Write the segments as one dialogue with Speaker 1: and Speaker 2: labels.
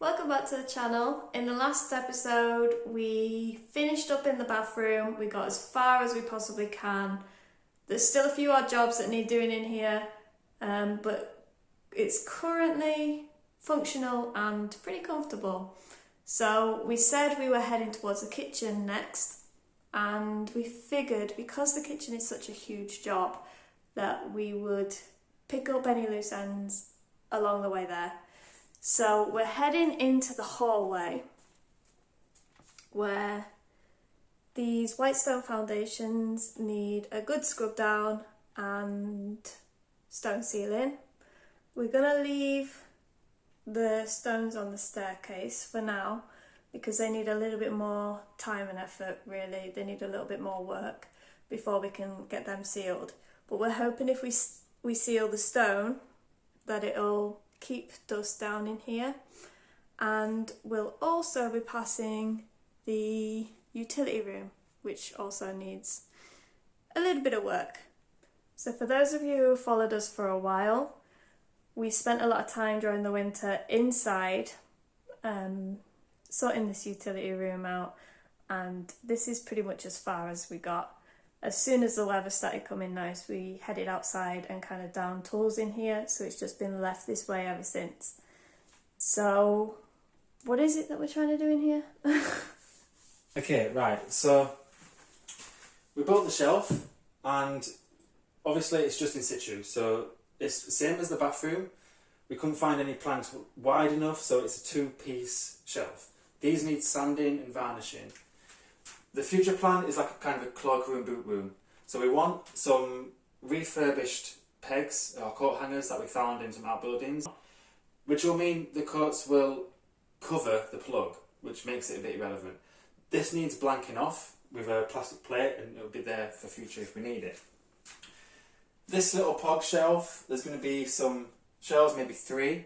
Speaker 1: Welcome back to the channel. In the last episode we finished up in the bathroom, we got as far as we possibly can. There's still a few odd jobs that need doing in here, but it's currently functional and pretty comfortable. So we said we were heading towards the kitchen next, and we figured because the kitchen is such a huge job that we would pick up any loose ends along the way there. So we're heading into the hallway where these white stone foundations need a good scrub down and stone ceiling. We're going to leave the stones on the staircase for now because they need a little bit more time and effort, really. They need a little bit more work before we can get them sealed. But we're hoping if we seal the stone that it'll keep dust down in here. And we'll also be passing the utility room, which also needs a little bit of work. So for those of you who have followed us for a while, we spent a lot of time during the winter inside sorting this utility room out, and this is pretty much as far as we got. As soon as the weather started coming nice, we headed outside and kind of down tools in here, so it's just been left this way ever since. So, what is it that we're trying to do in here?
Speaker 2: Okay, right, so we built the shelf, and obviously it's just in situ, so it's the same as the bathroom. We couldn't find any planks wide enough, so it's a two-piece shelf. These need sanding and varnishing. The future plan is like a kind of a cloakroom, boot room. So we want some refurbished pegs or coat hangers that we found in some outbuildings, which will mean the coats will cover the plug, which makes it a bit irrelevant. This needs blanking off with a plastic plate, and it'll be there for future if we need it. This little pog shelf, there's going to be some shelves, maybe 3,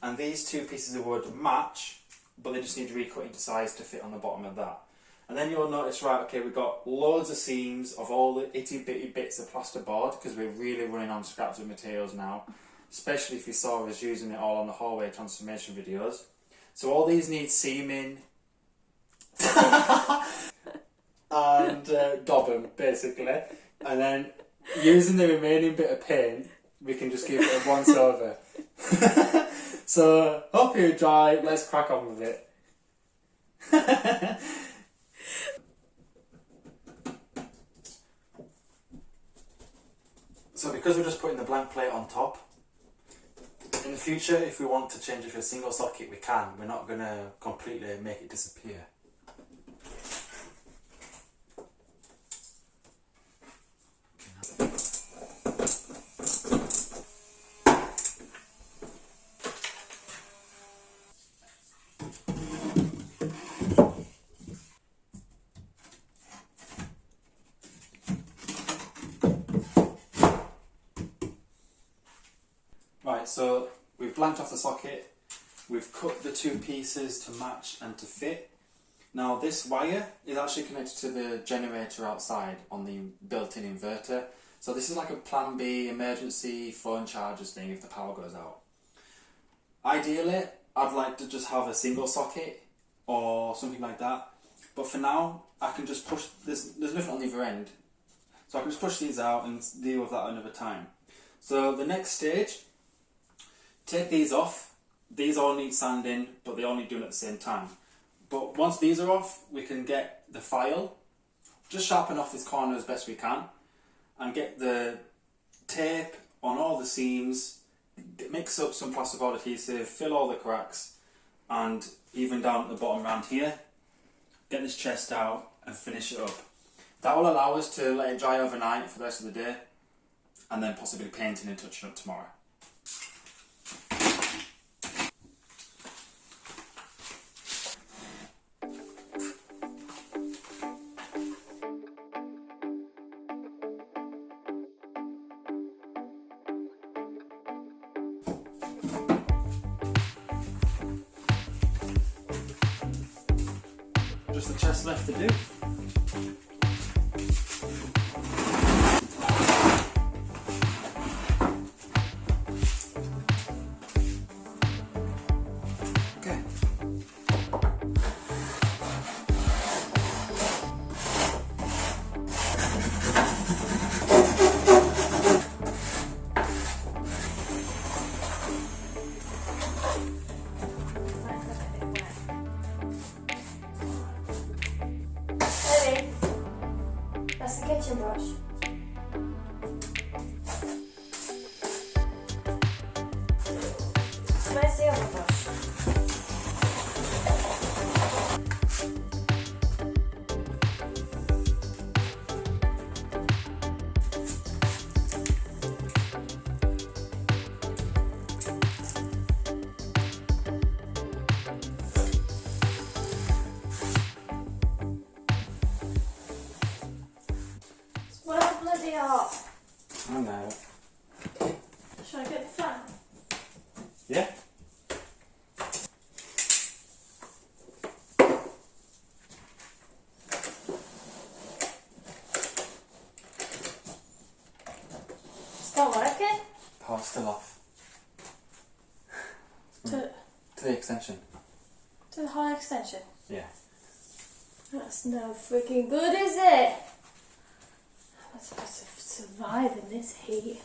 Speaker 2: and these 2 pieces of wood match, but they just need recut into size to fit on the bottom of that. And then you'll notice, right, okay, we've got loads of seams of all the itty bitty bits of plasterboard because we're really running on scraps of materials now, especially if you saw us using it all on the hallway transformation videos. So all these need seaming and dobbing, basically. And then using the remaining bit of paint, we can just give it a once over. So, hope you enjoy, let's crack on with it. So because we're just putting the blank plate on top, in the future if we want to change it to a single socket we can. We're not going to completely make it disappear. Right, so we've blanked off the socket, we've cut the 2 pieces to match and to fit. Now this wire is actually connected to the generator outside on the built-in inverter. So this is like a plan B emergency phone chargers thing if the power goes out. Ideally, I'd like to just have a single socket or something like that. But for now, I can just push, there's nothing on the other end. So I can just push these out and deal with that another time. So the next stage, take these off. These all need sanding, but they all need doing at the same time. But once these are off, we can get the file, just sharpen off this corner as best we can, and get the tape on all the seams, mix up some plasterboard adhesive, fill all the cracks, and even down at the bottom around here, get this chest out and finish it up. That will allow us to let it dry overnight for the rest of the day, and then possibly painting and touching up tomorrow. Just the chest left to do. Okay.
Speaker 1: bloody hot.
Speaker 2: I know.
Speaker 1: Should I get the fan?
Speaker 2: Yeah.
Speaker 1: It's not working.
Speaker 2: Power's still off.
Speaker 1: To
Speaker 2: To the extension.
Speaker 1: the high extension.
Speaker 2: Yeah.
Speaker 1: That's no freaking good, is it? I'm supposed to survive in this heat.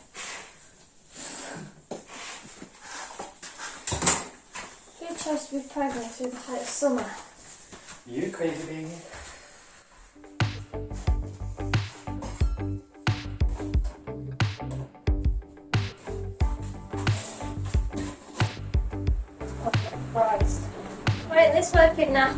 Speaker 1: Who chose to be pregnant through the height of summer?
Speaker 2: You crazy baby.
Speaker 1: Oh, Christ. Right, this working now.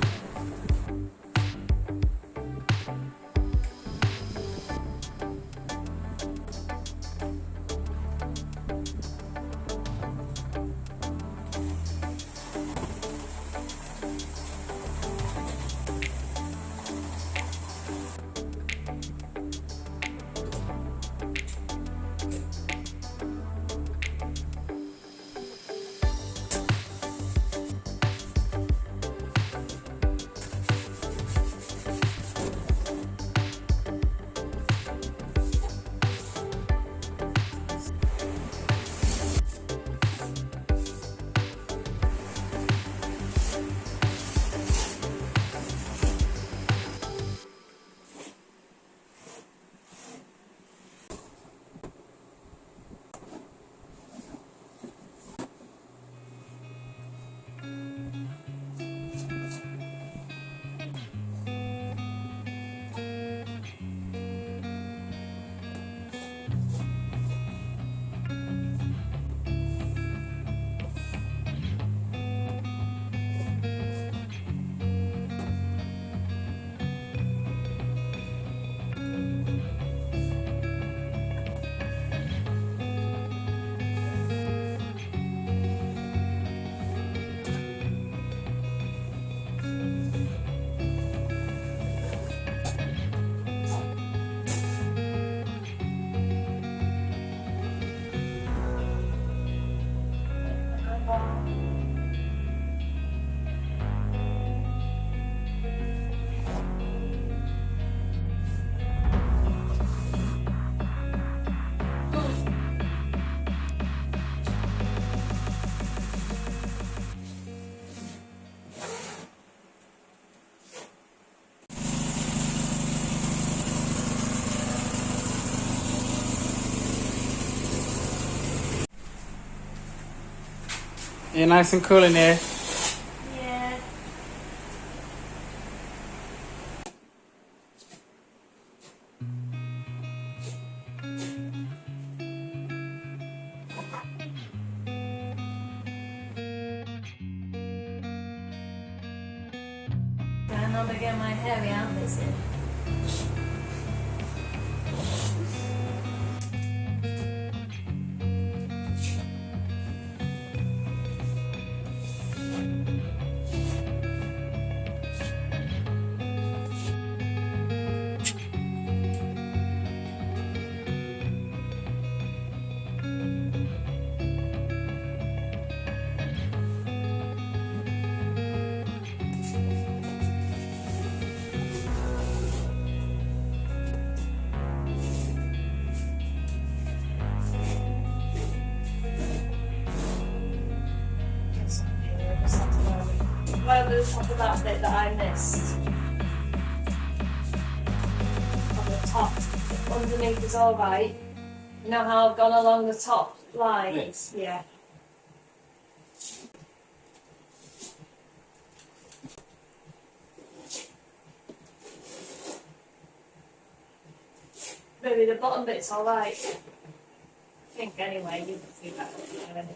Speaker 2: You're nice and cool in here.
Speaker 1: Yeah. I'm not gonna get my hairy armpits in. Over the top of that bit that I missed. On the top, underneath is alright. You know how I've gone along the top line?
Speaker 2: Yes.
Speaker 1: Yeah. Maybe the bottom bit's alright. I think anyway, you can see that anyway.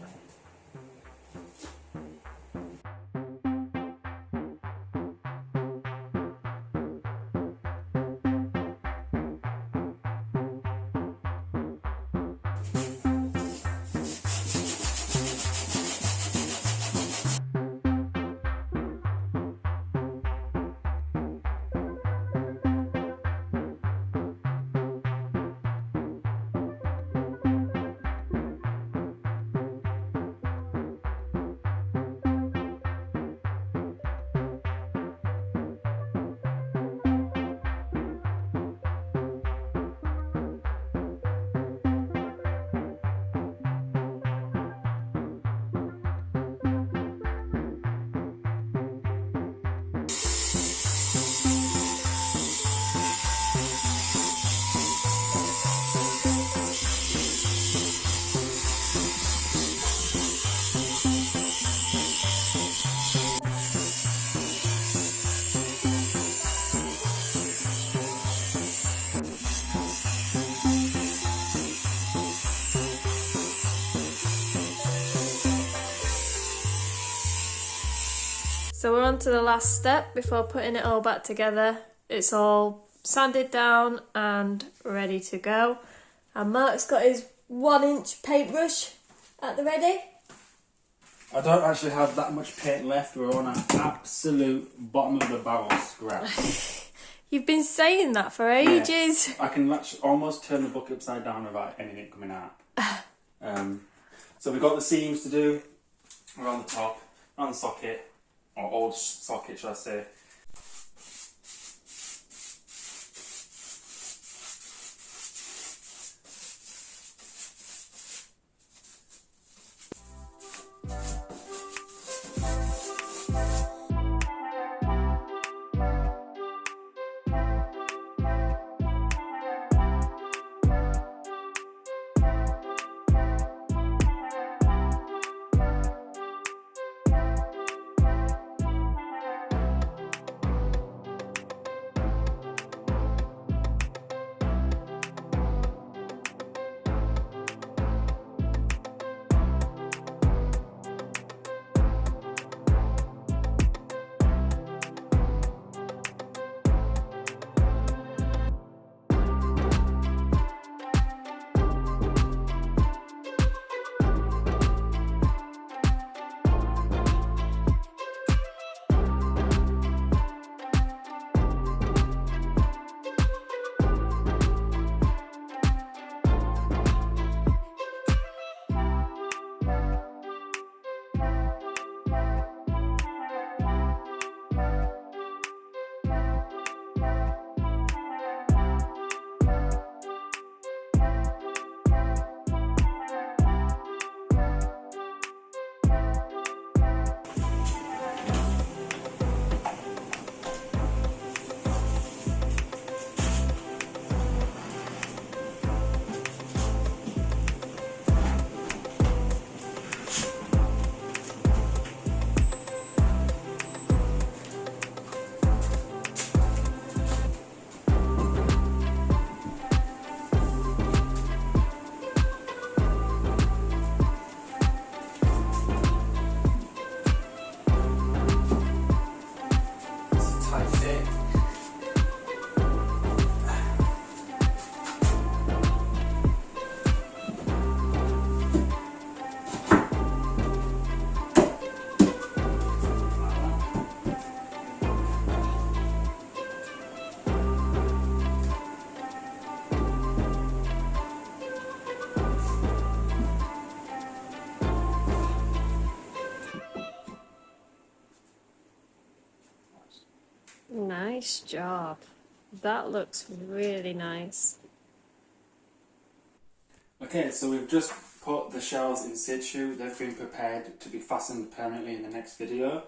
Speaker 1: So we're on to the last step before putting it all back together. It's all sanded down and ready to go. And Mark's got his 1-inch paintbrush at the ready.
Speaker 2: I don't actually have that much paint left. We're on an absolute bottom of the barrel scrap.
Speaker 1: You've been saying that for ages.
Speaker 2: Yeah, I can almost turn the book upside down without anything coming out. So we've got the seams to do. We're on the top, on the socket, or old socket, should I say.
Speaker 1: Nice job. That looks really nice.
Speaker 2: Okay, so we've just put the shells in situ. They've been prepared to be fastened permanently in the next video.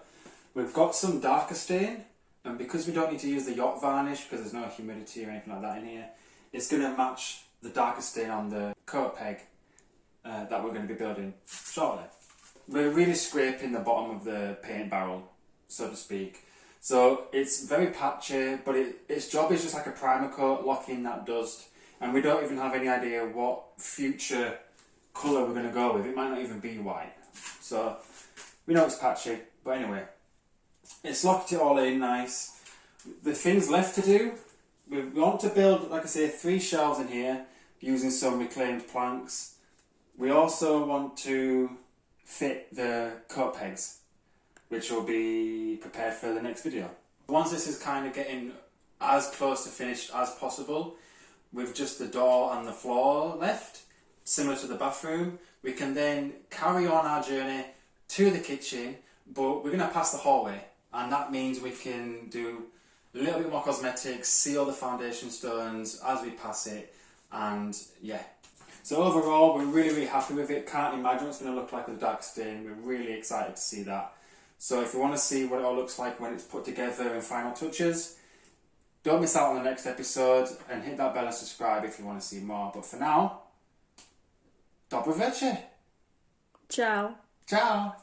Speaker 2: We've got some darker stain, and because we don't need to use the yacht varnish because there's no humidity or anything like that in here, it's going to match the darker stain on the coat peg that we're going to be building shortly. We're really scraping the bottom of the paint barrel, so to speak. So it's very patchy, but its job is just like a primer coat, locking that dust. And we don't even have any idea what future colour we're going to go with. It might not even be white. So we know it's patchy, but anyway. It's locked it all in nice. The things left to do, we want to build, like I say, 3 shelves in here using some reclaimed planks. We also want to fit the coat pegs, which will be prepared for the next video. Once this is kind of getting as close to finished as possible, with just the door and the floor left, similar to the bathroom, we can then carry on our journey to the kitchen, but we're going to pass the hallway, and that means we can do a little bit more cosmetics, seal the foundation stones as we pass it, and yeah. So overall, we're really happy with it. Can't imagine what it's going to look like with the dark stain. We're really excited to see that. So if you want to see what it all looks like when it's put together in final touches, don't miss out on the next episode, and hit that bell and subscribe if you want to see more. But for now, dobry wieczór.
Speaker 1: Ciao.
Speaker 2: Ciao.